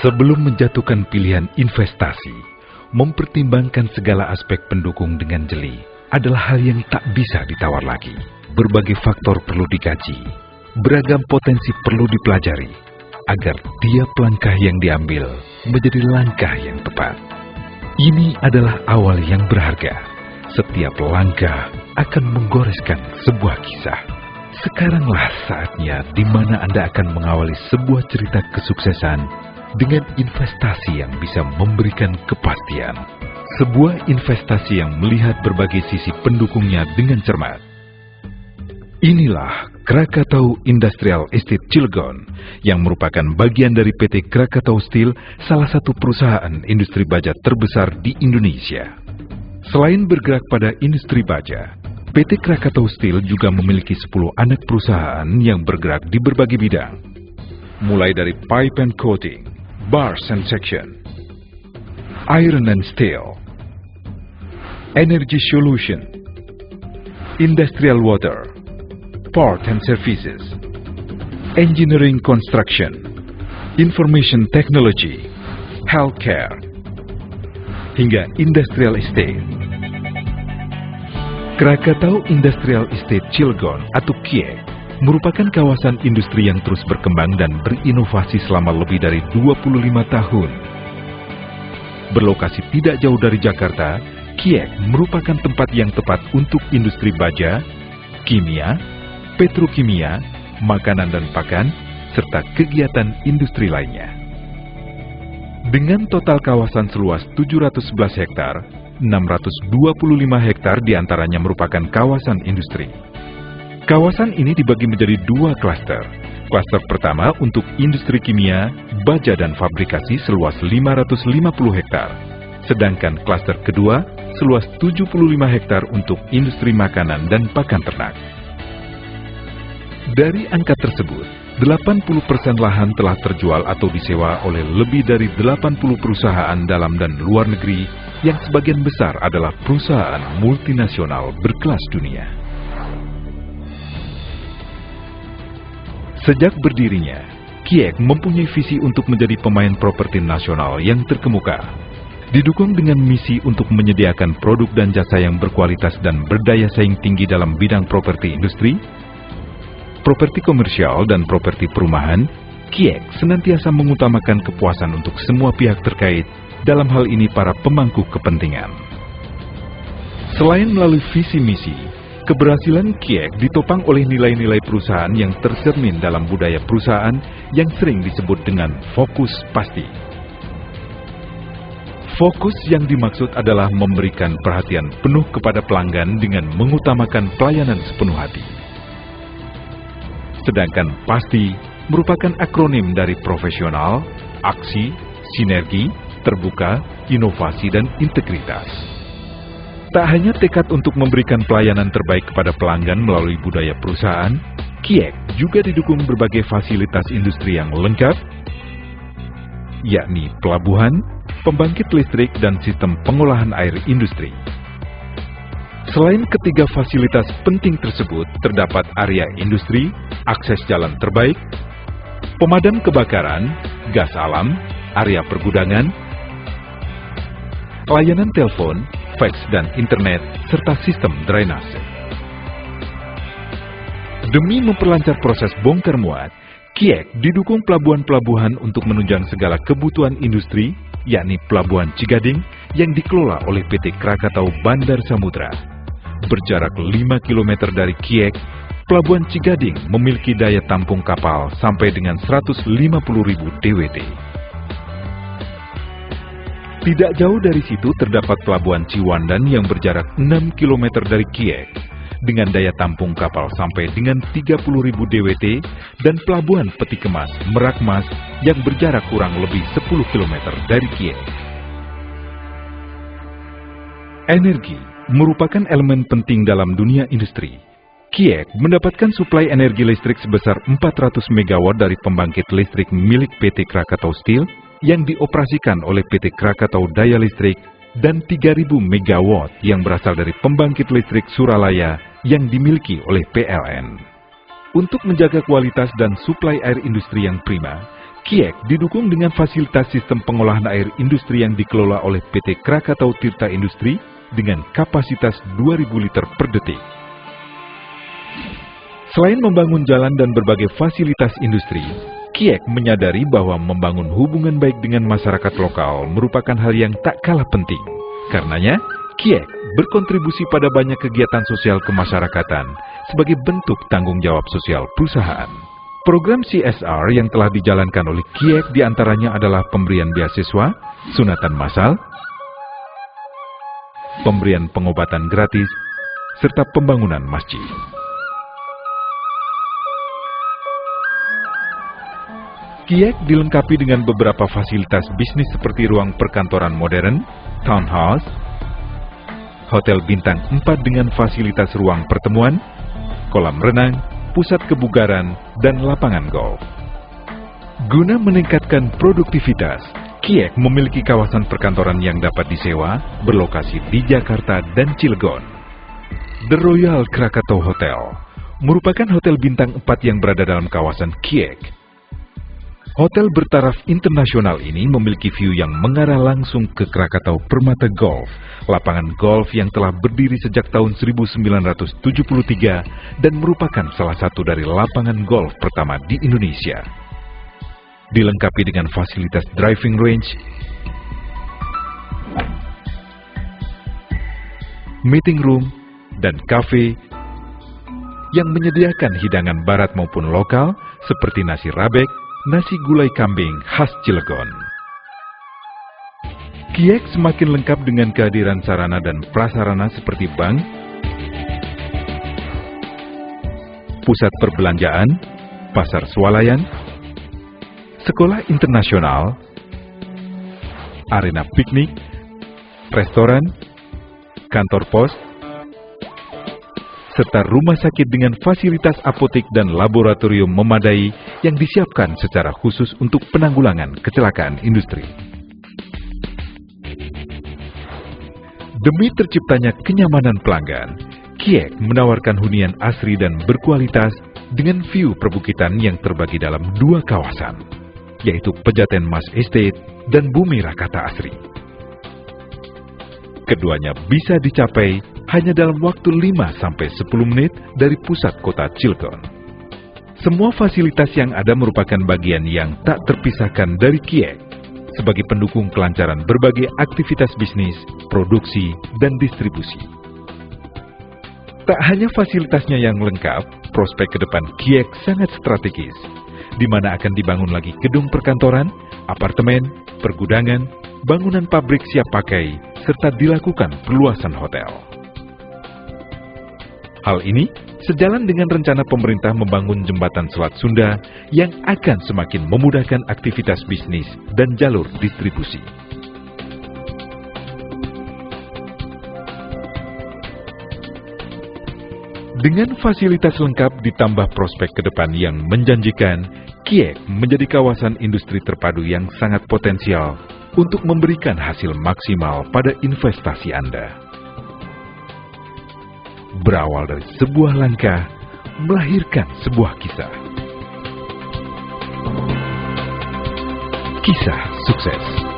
Sebelum menjatuhkan pilihan investasi, mempertimbangkan segala aspek pendukung dengan jeli adalah hal yang tak bisa ditawar lagi. Berbagai faktor perlu dikaji, beragam potensi perlu dipelajari, agar tiap langkah yang diambil menjadi langkah yang tepat. Ini adalah awal yang berharga. Setiap langkah akan menggoreskan sebuah kisah. Sekaranglah saatnya di mana Anda akan mengawali sebuah cerita kesuksesan dengan investasi yang bisa memberikan kepastian. Sebuah investasi yang melihat berbagai sisi pendukungnya dengan cermat. Inilah Krakatau Industrial Estate Cilegon yang merupakan bagian dari PT Krakatau Steel, salah satu perusahaan industri baja terbesar di Indonesia. Selain bergerak pada industri baja, PT Krakatau Steel juga memiliki 10 anak perusahaan yang bergerak di berbagai bidang. Mulai dari pipe and coating, bars and section, iron and steel, energy solution, industrial water, port and services, engineering construction, information technology, healthcare, hingga industrial estate. Krakatau Industrial Estate Cilegon atau KIEC merupakan kawasan industri yang terus berkembang dan berinovasi selama lebih dari 25 tahun. Berlokasi tidak jauh dari Jakarta, KIEC merupakan tempat yang tepat untuk industri baja, kimia, petrokimia, makanan dan pakan, serta kegiatan industri lainnya. Dengan total kawasan seluas 711 hektar, 625 hektar diantaranya merupakan kawasan industri. Kawasan ini dibagi menjadi 2 klaster. Klaster pertama untuk industri kimia, baja dan fabrikasi seluas 550 hektar. Sedangkan klaster kedua seluas 75 hektar untuk industri makanan dan pakan ternak. Dari angka tersebut, 80% lahan telah terjual atau disewa oleh lebih dari 80 perusahaan dalam dan luar negeri yang sebagian besar adalah perusahaan multinasional berkelas dunia. Sejak berdirinya, KIEC mempunyai visi untuk menjadi pemain properti nasional yang terkemuka. Didukung dengan misi untuk menyediakan produk dan jasa yang berkualitas dan berdaya saing tinggi dalam bidang properti industri, properti komersial dan properti perumahan, KIEC senantiasa mengutamakan kepuasan untuk semua pihak terkait, dalam hal ini para pemangku kepentingan. Selain melalui visi misi, keberhasilan KIEC ditopang oleh nilai-nilai perusahaan yang tercermin dalam budaya perusahaan yang sering disebut dengan fokus pasti. Fokus yang dimaksud adalah memberikan perhatian penuh kepada pelanggan dengan mengutamakan pelayanan sepenuh hati. Sedangkan pasti merupakan akronim dari profesional, aksi, sinergi, terbuka, inovasi, dan integritas. Tak hanya tekad untuk memberikan pelayanan terbaik kepada pelanggan melalui budaya perusahaan, KIEC juga didukung berbagai fasilitas industri yang lengkap, yakni pelabuhan, pembangkit listrik, dan sistem pengolahan air industri. Selain ketiga fasilitas penting tersebut, terdapat area industri, akses jalan terbaik, pemadam kebakaran, gas alam, area pergudangan, layanan telepon, fax dan internet, serta sistem drainase. Demi memperlancar proses bongkar muat, KIEC didukung pelabuhan-pelabuhan untuk menunjang segala kebutuhan industri, yakni Pelabuhan Cigading yang dikelola oleh PT Krakatau Bandar Samudra. Berjarak 5 km dari KIEC, Pelabuhan Cigading memiliki daya tampung kapal sampai dengan 150.000 DWT. Tidak jauh dari situ terdapat Pelabuhan Ciwandan yang berjarak 6 km dari KIEC, dengan daya tampung kapal sampai dengan 30.000 DWT, dan Pelabuhan Peti Kemas Merak Mas yang berjarak kurang lebih 10 km dari KIEC. Energi merupakan elemen penting dalam dunia industri. KIEC mendapatkan suplai energi listrik sebesar 400 MW dari pembangkit listrik milik PT Krakatau Steel yang dioperasikan oleh PT Krakatau Daya Listrik dan 3.000 MW yang berasal dari pembangkit listrik Suralaya yang dimiliki oleh PLN. Untuk menjaga kualitas dan suplai air industri yang prima, KIEK didukung dengan fasilitas sistem pengolahan air industri yang dikelola oleh PT Krakatau Tirta Industri dengan kapasitas 2.000 liter per detik. Selain membangun jalan dan berbagai fasilitas industri, KIEK menyadari bahwa membangun hubungan baik dengan masyarakat lokal merupakan hal yang tak kalah penting. Karenanya, KIEK berkontribusi pada banyak kegiatan sosial kemasyarakatan sebagai bentuk tanggung jawab sosial perusahaan. Program CSR yang telah dijalankan oleh KIEK diantaranya adalah pemberian beasiswa, sunatan massal, pemberian pengobatan gratis, serta pembangunan masjid. KIEK dilengkapi dengan beberapa fasilitas bisnis seperti ruang perkantoran modern, townhouse, hotel bintang 4 dengan fasilitas ruang pertemuan, kolam renang, pusat kebugaran, dan lapangan golf. Guna meningkatkan produktivitas, KIEK memiliki kawasan perkantoran yang dapat disewa berlokasi di Jakarta dan Cilegon. The Royal Krakatau Hotel merupakan hotel bintang 4 yang berada dalam kawasan KIEK. Hotel bertaraf internasional ini memiliki view yang mengarah langsung ke Krakatau Permata Golf, lapangan golf yang telah berdiri sejak tahun 1973 dan merupakan salah satu dari lapangan golf pertama di Indonesia. Dilengkapi dengan fasilitas driving range, meeting room, dan kafe yang menyediakan hidangan barat maupun lokal seperti nasi rabek, nasi gulai kambing khas Cilegon. KIEK semakin lengkap dengan kehadiran sarana dan prasarana seperti bank, pusat perbelanjaan, pasar swalayan, sekolah internasional, arena piknik, restoran, kantor pos, serta rumah sakit dengan fasilitas apotek dan laboratorium memadai yang disiapkan secara khusus untuk penanggulangan kecelakaan industri. Demi terciptanya kenyamanan pelanggan, KIEK menawarkan hunian asri dan berkualitas dengan view perbukitan yang terbagi dalam 2 kawasan, yaitu Pejaten Mas Estate dan Bumi Rakata Asri. Keduanya bisa dicapai hanya dalam waktu 5-10 menit dari pusat kota Cilegon. Semua fasilitas yang ada merupakan bagian yang tak terpisahkan dari KIEK sebagai pendukung kelancaran berbagai aktivitas bisnis, produksi, dan distribusi. Tak hanya fasilitasnya yang lengkap, prospek ke depan KIEK sangat strategis, di mana akan dibangun lagi gedung perkantoran, apartemen, pergudangan, bangunan pabrik siap pakai, serta dilakukan perluasan hotel. Hal ini sejalan dengan rencana pemerintah membangun jembatan Selat Sunda yang akan semakin memudahkan aktivitas bisnis dan jalur distribusi. Dengan fasilitas lengkap ditambah prospek ke depan yang menjanjikan, KIEK menjadi kawasan industri terpadu yang sangat potensial untuk memberikan hasil maksimal pada investasi Anda. Berawal dari sebuah langkah, melahirkan sebuah kisah. Kisah sukses.